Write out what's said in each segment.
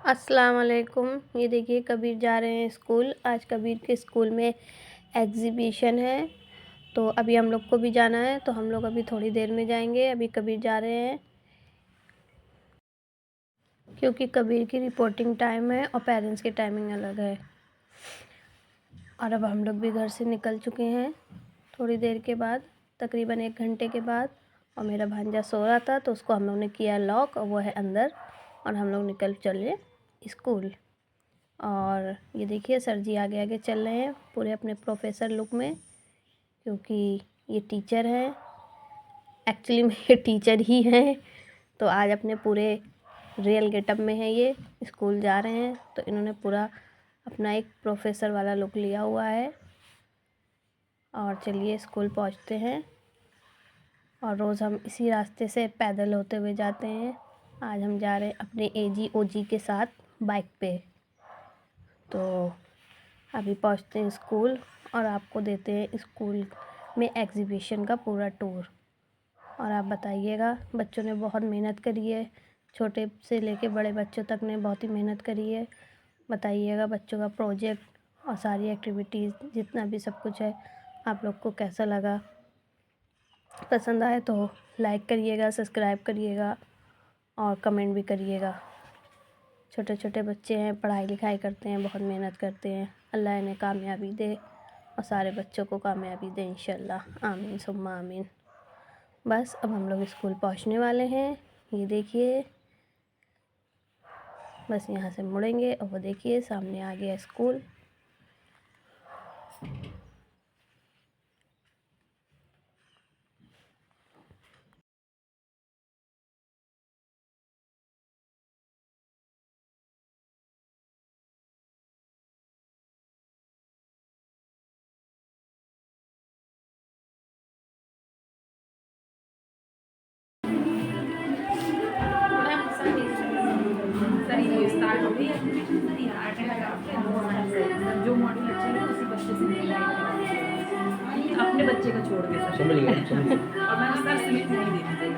अस्सलाम वालेकुम। ये देखिए कबीर जा रहे हैं स्कूल। आज कबीर के स्कूल में एग्ज़िबिशन है, तो अभी हम लोग को भी जाना है, तो हम लोग अभी थोड़ी देर में जाएंगे। अभी कबीर जा रहे हैं क्योंकि कबीर की रिपोर्टिंग टाइम है और पेरेंट्स की टाइमिंग अलग है। और अब हम लोग भी घर से निकल चुके हैं थोड़ी देर के बाद, तकरीबन 1 घंटे के बाद। और मेरा भांजा सो रहा था तो उसको हम लोग ने किया लॉक और वो है अंदर, और हम लोग निकल चले स्कूल। और ये देखिए सर जी आगे आगे चल रहे हैं पूरे अपने प्रोफेसर लुक में, क्योंकि ये टीचर हैं। एक्चुअली में ये टीचर ही हैं, तो आज अपने पूरे रियल गेटअप में है, ये स्कूल जा रहे हैं तो इन्होंने पूरा अपना एक प्रोफेसर वाला लुक लिया हुआ है। और चलिए स्कूल पहुंचते हैं। और रोज़ हम इसी रास्ते से पैदल होते हुए जाते हैं। आज हम जा रहे हैं अपने एजी ओजी के साथ बाइक पे। तो अभी पहुंचते हैं स्कूल और आपको देते हैं स्कूल में एग्ज़िबिशन का पूरा टूर। और आप बताइएगा, बच्चों ने बहुत मेहनत करी है, छोटे से लेके बड़े बच्चों तक ने बहुत ही मेहनत करी है। बताइएगा बच्चों का प्रोजेक्ट और सारी एक्टिविटीज़ जितना भी सब कुछ है आप लोग को कैसा लगा। पसंद आए तो लाइक करिएगा, सब्सक्राइब करिएगा और कमेंट भी करिएगा। छोटे छोटे बच्चे हैं, पढ़ाई लिखाई करते हैं, बहुत मेहनत करते हैं। अल्लाह इन्हें कामयाबी दे और सारे बच्चों को कामयाबी दे इंशाल्लाह, आमीन सुम्मा आमीन। बस अब हम लोग स्कूल पहुंचने वाले हैं। ये देखिए बस यहाँ से मुड़ेंगे और वो देखिए सामने आ गया स्कूल। जो मॉडल अच्छा लगे उसी बच्चे से अपने बच्चे का छोड़ के समझ गया समझ गया। और मैं सर स्लिप नहीं देती।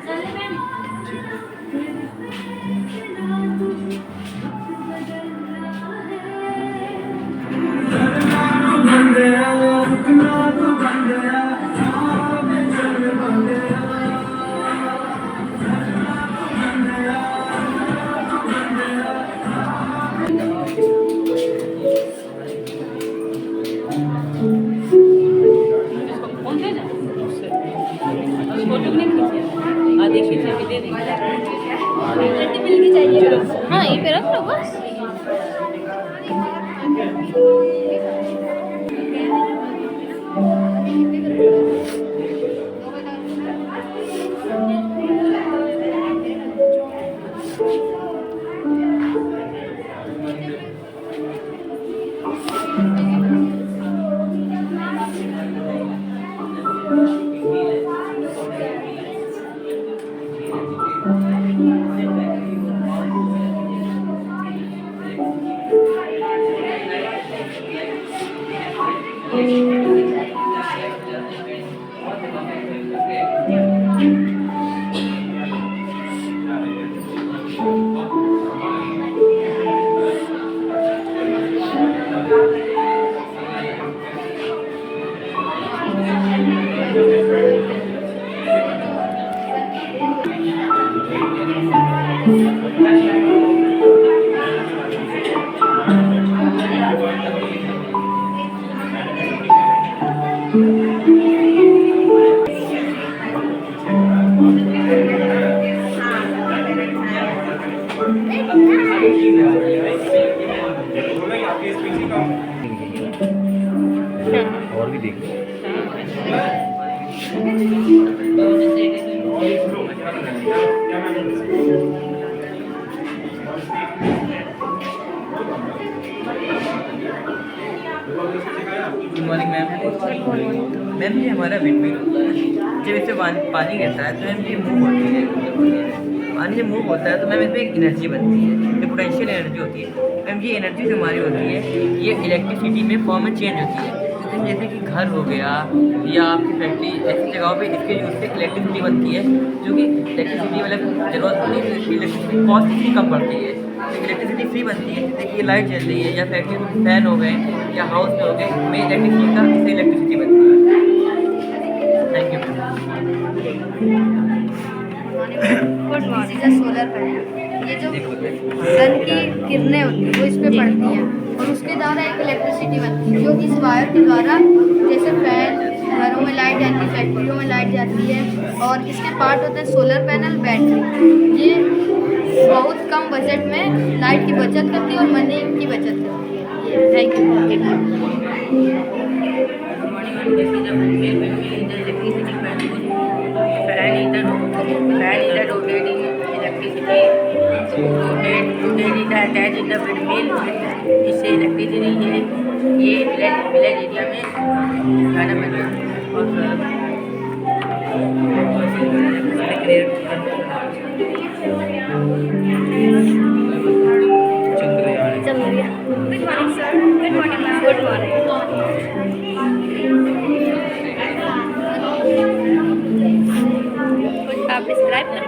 हाँ यहीं पे रख लो बस। और भी देख गुड मॉर्निंग मैम। मैम ये हमारा विंडमिल होता है, जब इससे पानी गिरता है तो मैम ये मूव होती है। पानी जब मूव होता है तो मैम इसमें एक एनर्जी बनती है, जो पोटेंशियल एनर्जी होती है। मैम ये एनर्जी जो हमारी होती है ये इलेक्ट्रिसिटी में फॉर्म में चेंज होती है। जैसे कि घर हो गया या आपकी फैक्ट्री, ऐसी जगहों पे इसके यूज़ से इलेक्ट्रिसिटी बनती है, जो कि इलेक्ट्रिसिटी मतलब जरूरत होती है, इलेक्ट्रिसिटी कॉस्ट इसकी कम पड़ती है। इलेक्ट्रिसिटी फ्री बनती है। देखिए लाइट जल रही है या फैक्ट्री में फैन हो गए या हाउस में हो गए, में इलेक्ट्रिसिटी का इससे इलेक्ट्रिसिटी बनती है। Thank you. Good morning. Solar panel, ये जो सन की किरणें होती हैं वो इस पे पड़ती हैं और उसके द्वारा एक इलेक्ट्रिसिटी बनती है जो इस वायर के द्वारा, जैसे फैन, घरों में लाइट जाती है, फैक्ट्रियों में लाइट जाती है। और इसके पार्ट होते हैं सोलर पैनल, बैटरी। ये बहुत कम बजट में लाइट की बचत करती है और मनी की बचत करती है। Thank you. Fan is rotating electricity. Rotate is attached in the windmill. इससे इलेक्ट्रिसिटी ये विलेज एरिया में ज़्यादा मिलता है। Chandrayaan. Good morning sir. Good morning ma'am. Good morning. आप डिस्क्राइब करें।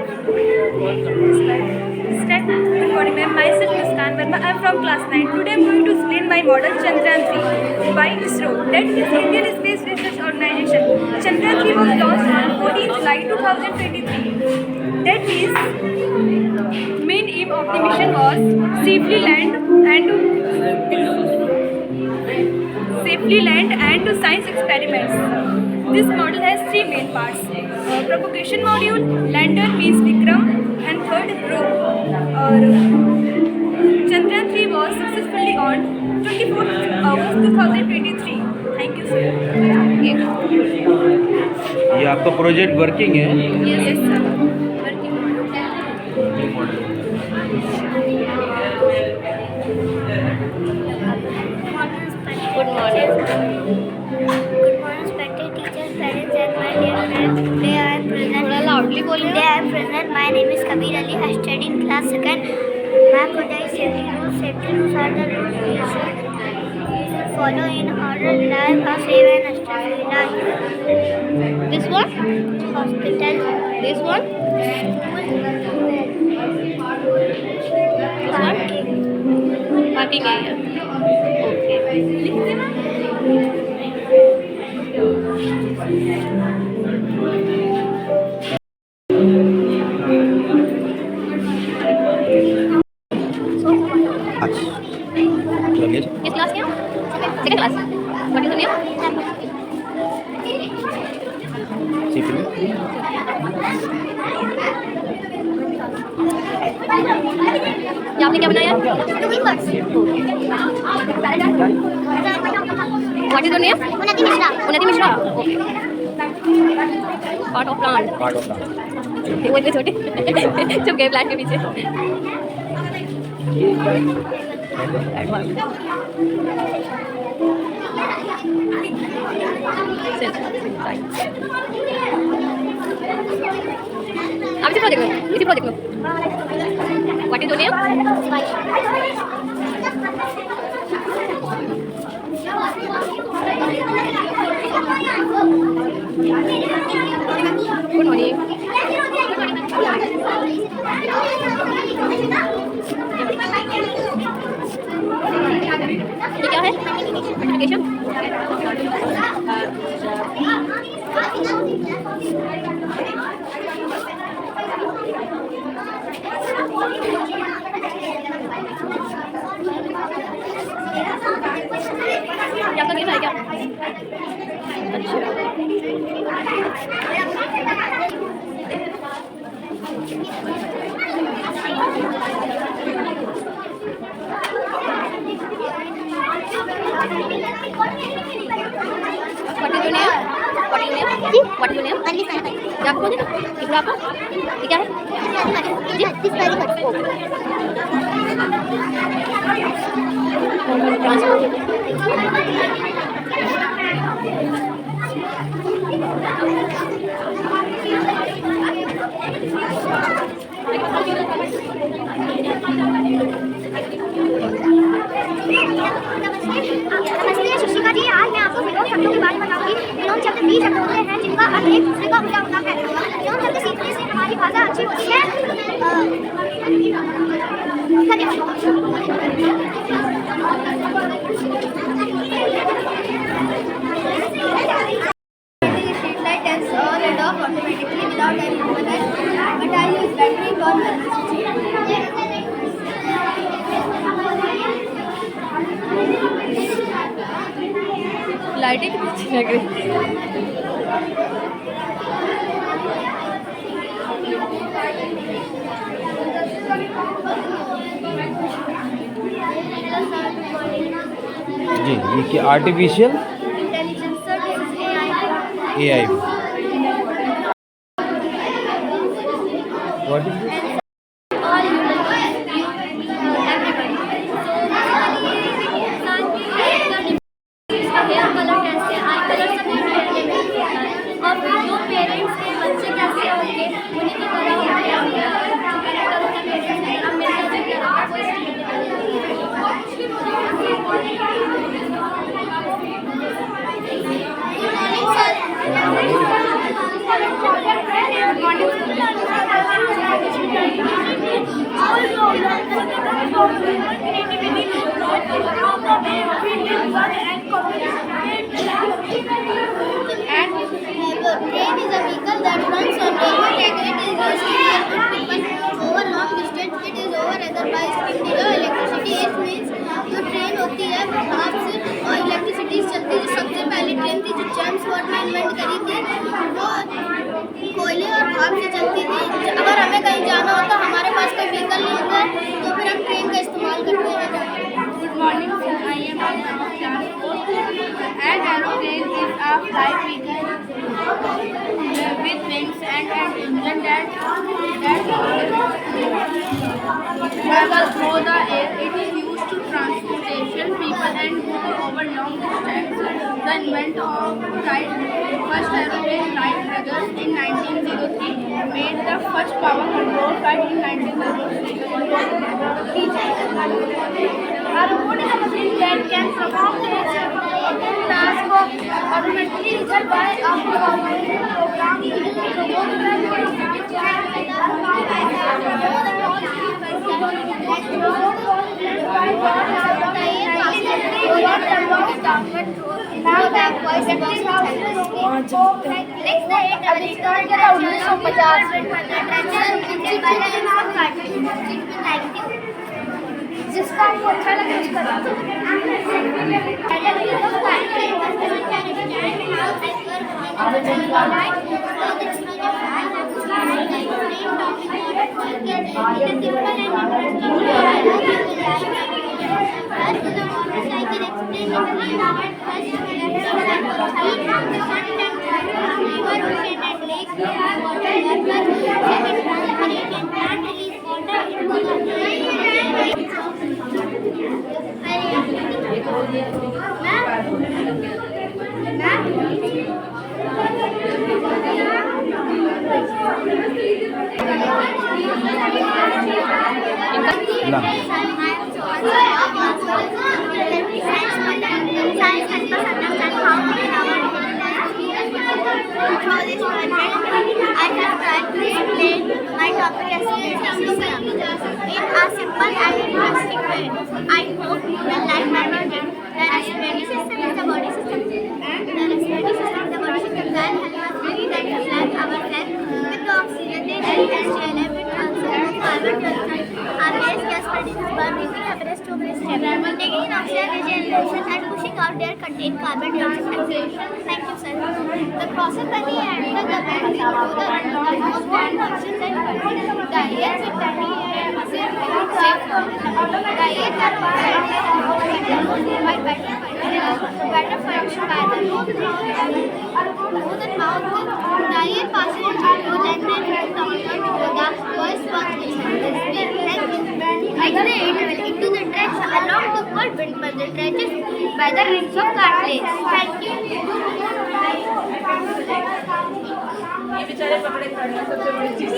Good morning ma'am, myself Muskan Verma. I am from class 9. Today I am going to explain my model Chandrayaan 3 by ISRO, that is Indian Space Research Organization. Chandrayaan 3 was launched on 14 July 2023. That is, main aim of the mission was safely land and science experiments. This model has three main parts: propagation module, lander means Vikram, and third rover. Chandrayaan 3 was successfully on 24th August 2023. Thank you sir. ये आपका project working है? Yes sir. Good morning. Good morning, respected teachers, parents, and my dear friends. Today I am present. Today I am present. My name is Kabir Ali. I study in class 2nd. My project is safety rules. Safety rules are the rules we should follow in order to live a safe and stress-free life. This one, hospital. This one, school. This one, working area. Okay. किस class के हो? Second class. What is your name? ये आपने क्या बनाया? What is your name? उन्नति मिश्रा। उन्नति Mishra. Okay. Part of plant. वो इतने छोटे चुप गए प्लांट के पीछे। आप इसी प्रोजेक्ट में what is your name? Good morning. ये क्या है? मल्टीप्लिकेशन। क्या कर रहा है क्या? अच्छा। What is your name? What is your name? जी? What is your name? अनली सारा भाई। क्या बोल रहे हो? कितना आपका? ये क्या है? जी? This very much. नमस्ते शिक्षिका जी, आज मैं आपको विलोम शब्दों के बारे में बताऊंगी। विलोम शब्द 20 शब्द होते हैं जिनका अर्थ एक दूसरे का उल्टा होता है। विलोम शब्द सीखने से हमारी भाषा अच्छी होती है। Street light turns on and off automatically without any human help, but I use battery for लाइटें कितनी अच्छी लग रही है। जी, ये क्या artificial intelligence sir, this is AI। AI what is this? All human beings, everybody. So basically इंसान की इसका हेयर कलर कैसे है, आई कलर सब डिफरेंट होता है, और फिर जो पेरेंट्स के बच्चे कैसे होंगे उन्हीं की तरह होंगे। जो कैरेक्टर होता है पेरेंट्स में, अब मेरा जो character Train is a vehicle that runs on railway track. It is used to transport people over long distance. It is over by steam or electricity. It means जो ट्रेन होती है वो भाप से और इलेक्ट्रिसिटी से चलती है। जो सबसे पहली ट्रेन थी जो जेम्स वाट ने इन्वेंट करी थी वो कोयले और भाप से चलती थी। अगर हमें कहीं जाना होता हमारे पास कोई व्हीकल नहीं होता तो फिर हम ट्रेन का इस्तेमाल करते हैं। Good morning, sir. I am of class 4. An aeroplane is a flight vehicle with wings and an engine that travels through the air. It is used to transportation people and goods over long distance. The inventor of first aeroplane, Wright brothers, in 1903 made the first power control flight in 1903. A robot is a machine that can perform tasks automatically resolved by a जिसका आपको अच्छा लगे उसका I have tried to explain my topic as system in a simple and interesting way. I hope you will like my project. The respiratory system is the body system, and the respiratory system is the body system that helps us breathe and supply ourselves with the oxygen they need and share with transfer of carbon dioxide. Our base gas produces by breathing apparatus to breathe taking in oxygen regeneration and pushing out their contained carbon dioxide. Thank you, sir. The process by the end of the bed is to the most one functions and the air with the air better function by the nose and mouth. The air passes into the nose and then downward to the voice box which exhale into the trach along the cold wind by the trachea by the rings of cartilage. Thank you. ये बेचारे पकड़े खड़े हैं, सबसे बड़ी चीज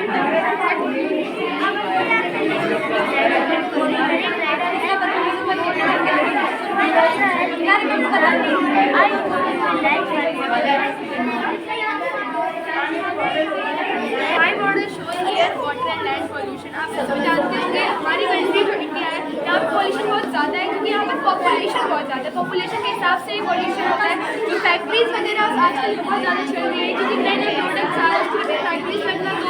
Thank you. And land pollution. आप सभी जानते होंगे हमारी कंट्री जो इंडिया है यहाँ पर पॉल्यूशन बहुत ज़्यादा है, क्योंकि यहाँ पर पॉपुलेशन बहुत ज़्यादा है। पॉपुलेशन के हिसाब से ही पॉल्यूशन होता है। जो फैक्ट्रीज वगैरह आजकल बहुत ज़्यादा चल रही है, क्योंकि नए नए प्रोडक्ट्स आ रहे हैं, उसके लिए फैक्ट्रीज लगना तो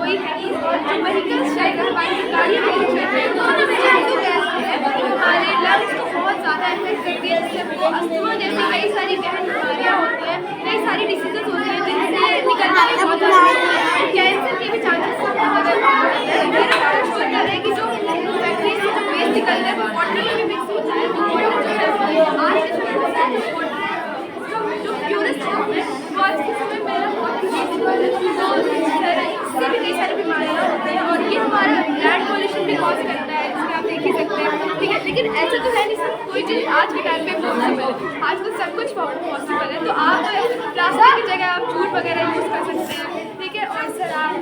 वही है ही। और जो व्हीकल्स चल रहे हैं, हमारी गाड़ियाँ चल रही है, तो जो गैस है हमारे लंग्स को बहुत ज़्यादा इफेक्ट करती है। इससे वो अस्थमा जैसी कई सारी गहन बीमारियाँ होती हैं, कई सारी डिसीजेज होती हैं जिनसे निकलना भी बहुत आसान है। कैंसर के भी चांसेस बहुत ज़्यादा होते हैं। मेरा डॉक्टर शो कर रहे हैं कि जो फैक्ट्री से जो वेस्ट निकल रहा है वो वाटर में भी मिक्स होता है। तो वाटर जो है आज के समय में जो प्योरेस्ट फॉर्म है वो आज के समय में बहुत ही इससे भी कई सारी बीमारियाँ होती हैं। और ये हमारा लैंड पॉल्यूशन भी कॉज करता है, जिसमें आप देख ही सकते हैं, ठीक है। लेकिन ऐसा तो है नहीं सर, कोई चीज़ आज के टाइम पे पॉसिबल है, आजकल सब कुछ पॉसिबल है। तो आप प्लास्टिक की जगह आप जूट वगैरह यूज़ कर सकते हैं, ठीक है। और सर आप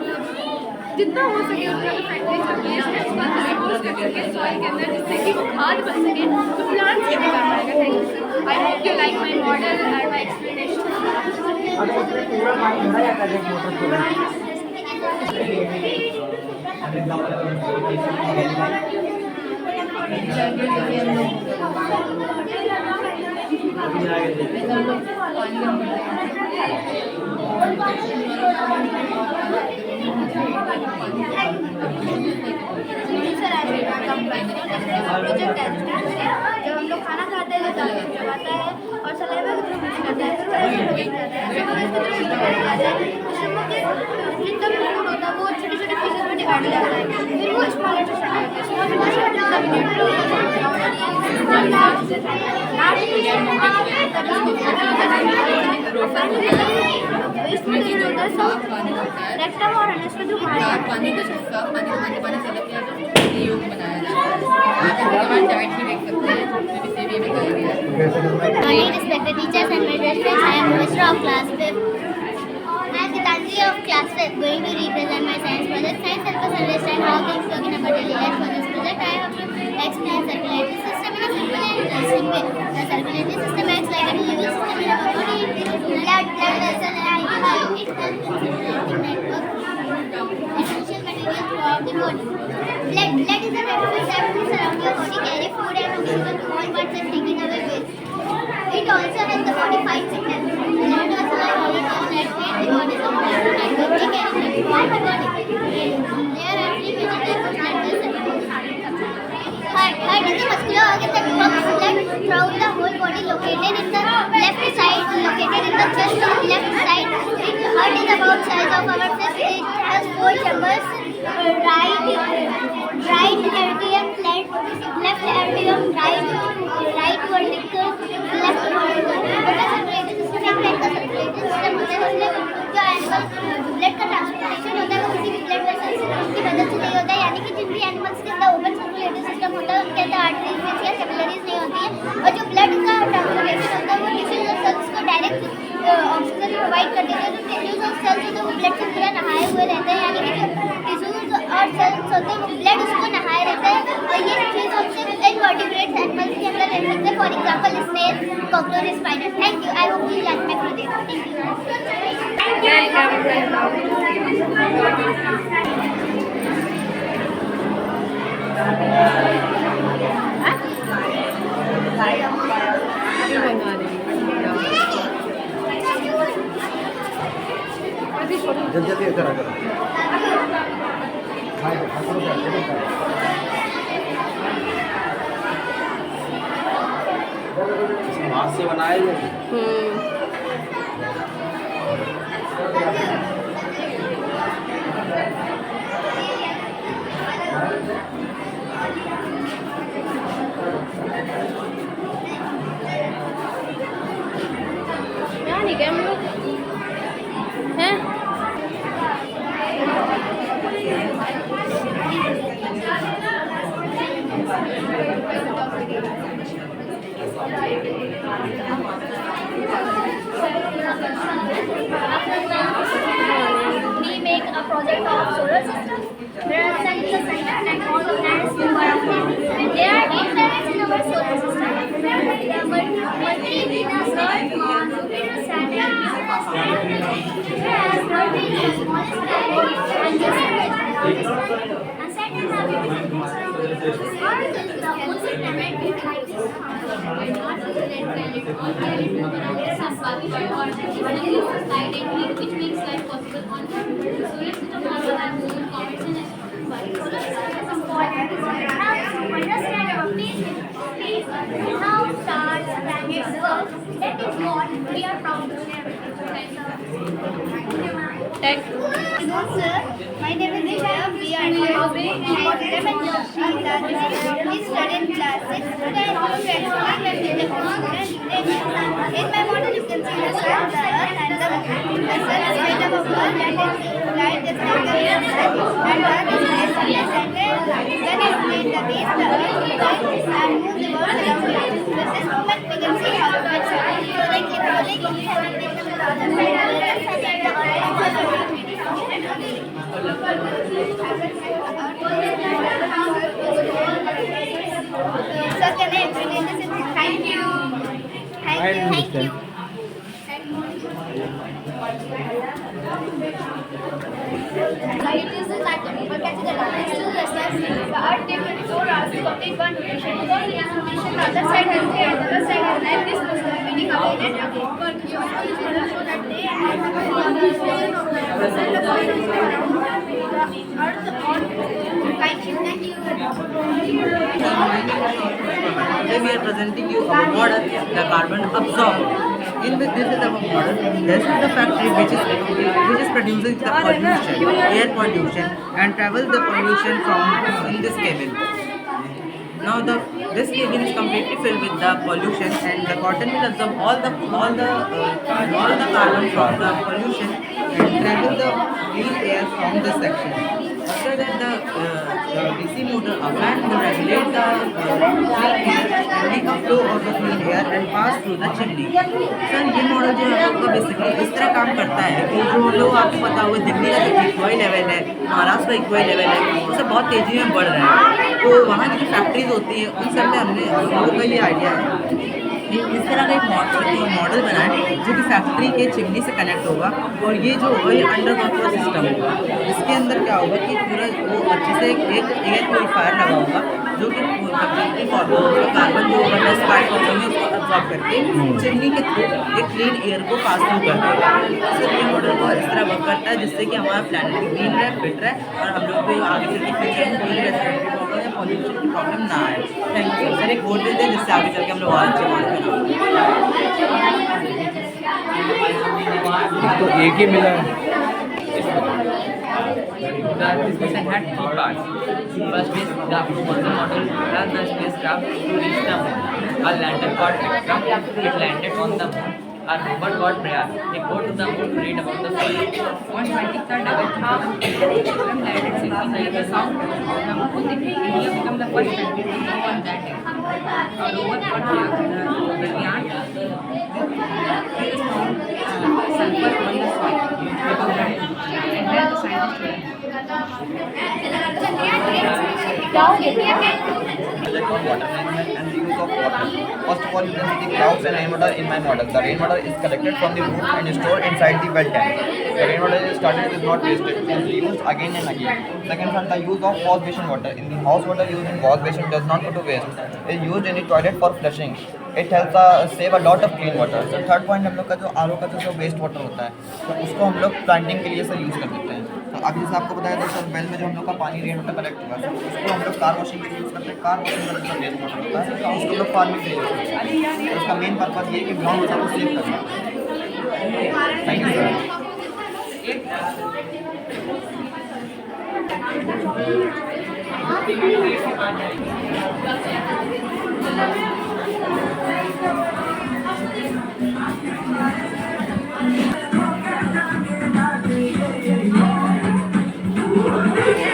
जितना हो सके उतना जो फैक्ट्रीज का वेस्ट है उसका डिस्पोज कर सके सॉइल के अंदर, जिससे कि वो खाद बन सके, तो प्लांट्स के भी काम आएगा। Thank you. I hope you like my model and my explanation. Project है जब हम लोग खाना खाते हैं तो दांत जब आता है और सलाइवा के थ्रू मिक्स करता है, फिर वो ऐसे प्रोजेक्ट करता है, जब हम इसके थ्रू मिक्स करते हैं जितना भी फूड होता है वो छोटे छोटे पीसेस में डिवाइड हो जाता है, फिर वो स्मॉल इंटेस्टाइन में होता है। स्मॉल इंटेस्टाइन रेक्टम और अनस के थ्रू पानी को सिर्फ पानी से अलग किया तो योग बनाया जाता है। आप हमारे डाइट भी देख सकते हैं, जिसमें भी बताया गया है। Many respected teachers and my dear friends, I am Mishra of class 5th. I am Gitanjali of class 5th, going to represent my science project. Science helps us understand how things work in our daily life. For this project, I have to explain circulatory system in a simple and interesting way. The circulatory system acts like a living system in our body. Blood vessels and it helps in circulating network essential materials throughout the body. Blood is the network that moves around your body, carry food and oxygen to all parts and taking away waste. It also helps the body fight sickness. Blood also like molecules that feed the body's oxygen network. They carry blood throughout the body. There are three major types of blood vessels. Heart is the muscular organ that pumps blood throughout the whole body, located in the left side, located in the chest on left side. Heart is about size of our fist. It has 4 chambers. Right atrium, left atrium, right ventricle, left ventricle. बड़ा circulatory system है, blood का circulatory system होता है, उसमें जो animal blood का transportation होता है वो किसी भी ब्लड वेसल की मदद से नहीं होता है। यानी कि जिन भी एनिमल्स के अंदर ओपन सर्कुलेटरी सिस्टम होता है उनके अंदर आर्टरीज या कैपिलरीज नहीं होती है, और जो ब्लड का ट्रांसपोर्टेशन होता है वो टिश्यूज और सेल्स को डायरेक्ट ऑक्सीजन प्रोवाइड कर देते हैं। जो टिश्यूज और सेल्स होते हैं वो ब्लड से पूरा नहाए हुए रहते हैं, यानी कि जो टिश्यूज और सेल्स होते हैं वो ब्लड उसको नहाए रहता है। और ये चीज़ हम सिर्फ इनवर्टिब्रेट्स एनिमल्स के अंदर रह सकते हैं, for example snail, cockroach, spider. Thank you. I hope you like my project. Thank you. जल्दी इधर आ करो। हाथ से बनाए नहीं क्या हम लोग हैं We make a project of solar system. There are sun, the sun, and all the planets move around it. There are 8 planets in our solar system. Mercury, Venus, Earth, Mars, Jupiter, Saturn, Venus, and Earth. Whereas Mercury is the smallest planet, and this is which makes life possible on Earth. The solar system also has moon, comets, and asteroids. Solar system is important to understand our space, how stars, planets work. That is what we are proud to share with you. Thank you. Hello, sir. My name is Divya. We are here with Joshi. We study in class 6. Today I want to explain my physical student. In my model, you can see the sun, the earth, and the moon. The sun is made up of blood and is light just like the sun. And earth is made of the sun. When it made the base, the earth rotates and moves revolves around it. With this movement, we can see how it works. So they keep rolling in the other side. Sir, can I explain this? Thank you. Thank you. Scientists is that the people catches the light still restless. The Earth takes 24 hours to complete one rotation. Because the rotation, the other side has day and the other side has night. This process is meaning awaited again. But you also show that day and night have a rotation of the sun. The sun is around the Earth on. Thank you. Today we are presenting you our model, the carbon absorber. In which this is our model. This is the factory which is producing the pollution, air pollution, and travels the pollution from in this cabin. Now this cabin is completely filled with the pollution, and the cotton will absorb all the carbon from the pollution and travel the clean air from this section. After that, the DC motor applied will regulate the clean air and make a flow of the clean air and pass through the chimney. Sir ये model जो है आपका basically इस तरह काम करता है कि जो लोग आपको पता होगा दिल्ली का जो इक्वाई लेवल है, महाराष्ट्र का इक्वाई लेवल है, वो सब बहुत तेज़ी में बढ़ रहा है। तो वहाँ की जो फैक्ट्रीज होती है उन सब में हम लोगों का ये आइडिया है कि इस तरह का एक मॉडल बनाए जो कि फैक्ट्री के चिमनी से कनेक्ट होगा और ये जो होगा ये अंडर वाटर सिस्टम होगा। इसके अंदर क्या होगा कि पूरा वो अच्छे से एक एयर प्योरीफायर लगा होगा जो कि कार्बन जो होगा डस्ट पार्टिकल्स होंगे उसको अब्जॉर्ब करके चिमनी के थ्रू एक क्लीन एयर को पास थ्रू कर देगा। सर ये मॉडल को इस तरह वर्क करता है जिससे कि हमारा प्लानट ग्रीन रहे, फिट रहे और हम लोग को आगे चल के फ्यूचर में कोई रेस्पिरेटरी प्रॉब्लम या पॉल्यूशन की प्रॉब्लम ना आए। Thank you sir. एक वोट देते हैं जिससे आगे चल के हम लोग और अच्छे मॉडल तो एक ही मिला है। This mission had three parts. First is the model ran the spacecraft to reach the moon. A lander called Vikram, it landed on the moon. A robot called Prayas, it go to the moon to read about the solar. On 23rd August, Vikram landed 16 years south of the moon. India became the first country to go on that day. A robot called Pragyan found sulfur on the soil. And then the scientists and the use of water. First of all, you can see the clouds and rainwater in my model. The rainwater is collected from the roof and stored inside the well tank. The rainwater is started, it is not wasted. It is used again and again. Second one, the use of wash basin water. In the house water used in wash basin does not go to waste. It is used in the toilet for flushing. It helps save a lot of clean water. So third point हम लोग का जो are का जो waste water होता है तो उसको हम लोग प्लांटिंग के लिए सर यूज़ कर देते हैं। तो अभी जैसे आपको बताया था सर वेल में जो हम लोग का पानी रेन वाटर कलेक्ट हुआ है उसको हम लोग कार वॉशिंग के लिए यूज़ करते हैं। कार वॉशिंग का जो वेस्ट वाटर होता है उसको लोग फार्मिंग के लिए यूज़ करते हैं। तो उसका मेन पर्पज ये है कि ग्राउंड वाटर को सेव करना। Thank you sir.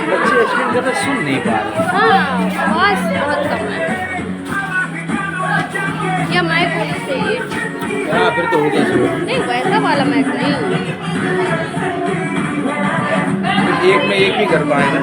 बच्चे एक्सप्लेन करते सुन नहीं पा रहे। हाँ, आवाज़ बहुत कम है। या माइक होना चाहिए। हाँ फिर तो हो गया शुरू। नहीं वैसा वाला माइक नहीं। एक में एक भी कर पाएगा।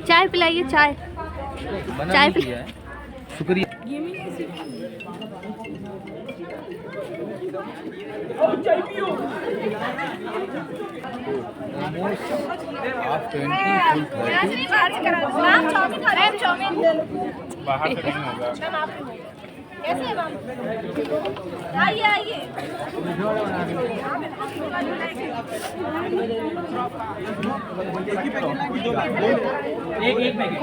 चाय पिलाइए, चाय। चाय पिला। शुक्रिया। आप 20 एक मैगी।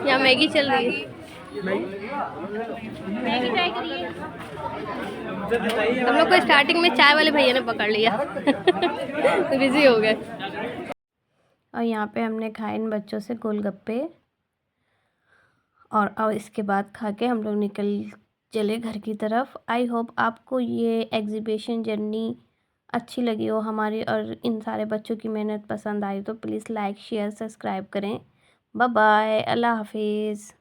यहाँ मैगी चल रही है। हम लोग को स्टार्टिंग में चाय वाले भैया ने पकड़ लिया। बिजी हो गए। और यहाँ पे हमने खाए इन बच्चों से गोलगप्पे, और अब इसके बाद खा के हम लोग चले घर की तरफ। आई होप आपको ये एग्जीबिशन जर्नी अच्छी लगी हो हमारी, और इन सारे बच्चों की मेहनत पसंद आई तो प्लीज़ लाइक शेयर सब्सक्राइब करें। बाय बाय, अल्लाह हाफिज़।